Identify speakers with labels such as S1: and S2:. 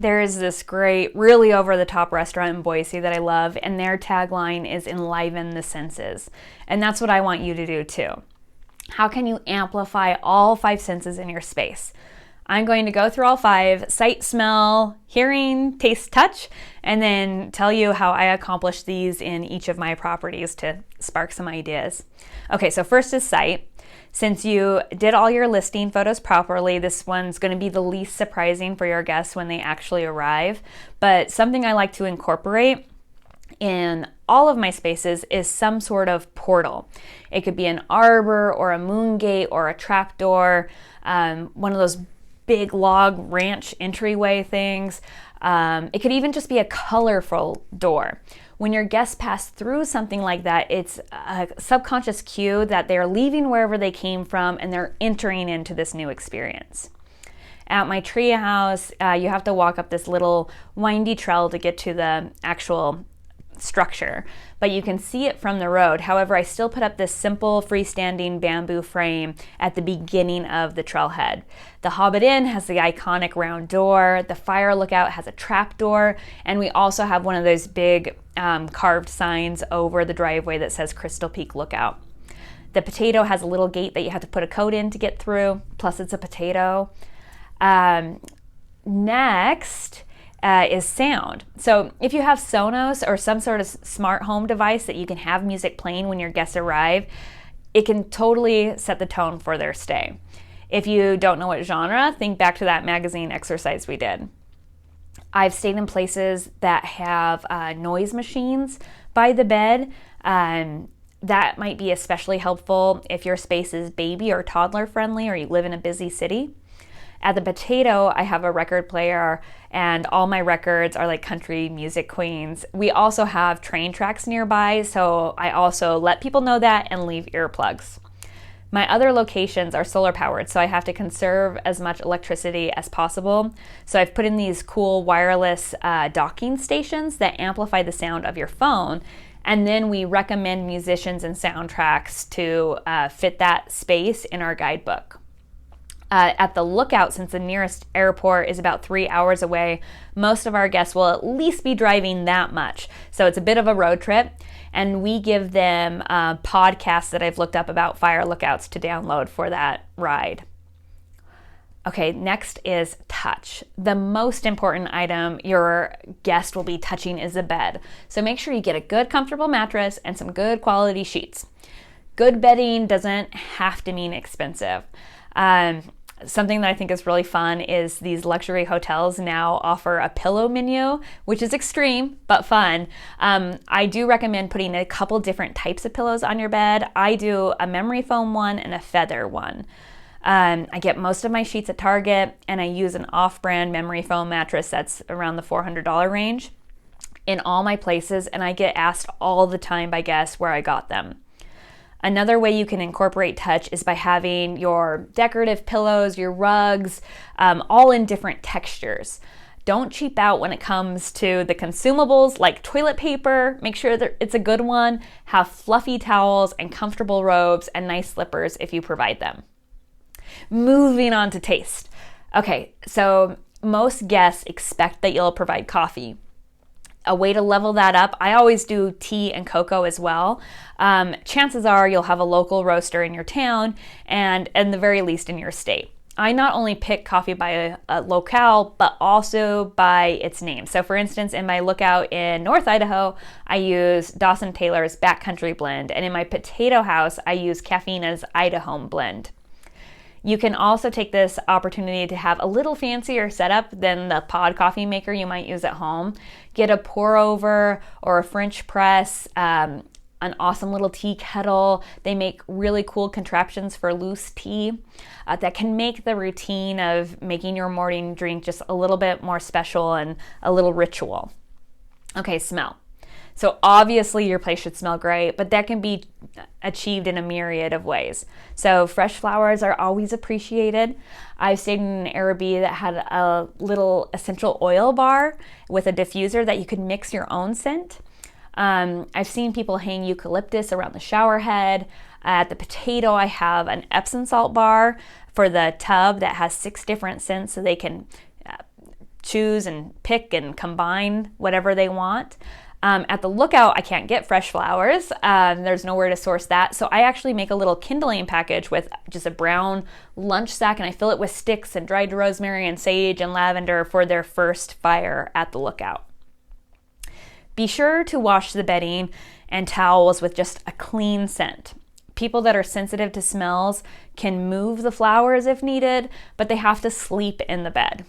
S1: There's this great, really over-the-top restaurant in Boise that I love, and their tagline is enliven the senses. And that's what I want you to do too. How can you amplify all 5 senses in your space? I'm going to go through all 5: sight, smell, hearing, taste, touch, and then tell you how I accomplish these in each of my properties to spark some ideas. Okay, so first is sight. Since you did all your listing photos properly, this one's going to be the least surprising for your guests when they actually arrive. But something I like to incorporate in all of my spaces is some sort of portal. It could be an arbor or a moon gate or a trapdoor, one of those big log ranch entryway things. It could even just be a colorful door. When your guests pass through something like that, it's a subconscious cue that they're leaving wherever they came from and they're entering into this new experience. At my treehouse, you have to walk up this little windy trail to get to the actual structure, but you can see it from the road. However, I still put up this simple freestanding bamboo frame at the beginning of the trailhead. The Hobbit Inn has the iconic round door, the fire lookout has a trap door, and we also have one of those big carved signs over the driveway that says Crystal Peak Lookout. The potato has a little gate that you have to put a code in to get through, plus it's a potato. Next is sound. So if you have Sonos or some sort of smart home device that you can have music playing when your guests arrive, it can totally set the tone for their stay. If you don't know what genre, think back to that magazine exercise we did. I've stayed in places that have noise machines by the bed. That might be especially helpful if your space is baby or toddler friendly or you live in a busy city. At the potato, I have a record player and all my records are like country music queens. We also have train tracks nearby, so I also let people know that and leave earplugs. My other locations are solar powered, so I have to conserve as much electricity as possible. So I've put in these cool wireless docking stations that amplify the sound of your phone, and then we recommend musicians and soundtracks to fit that space in our guidebook. At the lookout, since the nearest airport is about 3 hours away, most of our guests will at least be driving that much. So it's a bit of a road trip, and we give them podcasts that I've looked up about fire lookouts to download for that ride. Okay, next is touch. The most important item your guest will be touching is the bed. So make sure you get a good, comfortable mattress and some good quality sheets. Good bedding doesn't have to mean expensive. Something that I think is really fun is these luxury hotels now offer a pillow menu, which is extreme but fun. I do recommend putting a couple different types of pillows on your bed. I do a memory foam one and a feather one. I get most of my sheets at Target, and I use an off-brand memory foam mattress that's around the $400 range in all my places, and I get asked all the time by guests where I got them. Another way you can incorporate touch is by having your decorative pillows, your rugs, all in different textures. Don't cheap out when it comes to the consumables like toilet paper. Make sure that it's a good one. Have fluffy towels and comfortable robes and nice slippers if you provide them. Moving on to taste. Okay, so most guests expect that you'll provide coffee. A way to level that up, I always do tea and cocoa as well. Chances are you'll have a local roaster in your town and at the very least in your state. I not only pick coffee by a locale, but also by its name. So for instance, in my lookout in North Idaho, I use Dawson Taylor's Backcountry Blend. And in my potato house, I use Caffeina's Idaho Blend. You can also take this opportunity to have a little fancier setup than the pod coffee maker you might use at home. Get a pour over or a French press, an awesome little tea kettle. They make really cool contraptions for loose tea that can make the routine of making your morning drink just a little bit more special and a little ritual. Okay, smell. So obviously your place should smell great, but that can be achieved in a myriad of ways. So fresh flowers are always appreciated. I've stayed in an Airbnb that had a little essential oil bar with a diffuser that you could mix your own scent. I've seen people hang eucalyptus around the shower head. At the potato, I have an Epsom salt bar for the tub that has 6 different scents so they can choose and pick and combine whatever they want. At the Lookout, I can't get fresh flowers. There's nowhere to source that. So I actually make a little kindling package with just a brown lunch sack, and I fill it with sticks and dried rosemary and sage and lavender for their first fire at the Lookout. Be sure to wash the bedding and towels with just a clean scent. People that are sensitive to smells can move the flowers if needed, but they have to sleep in the bed.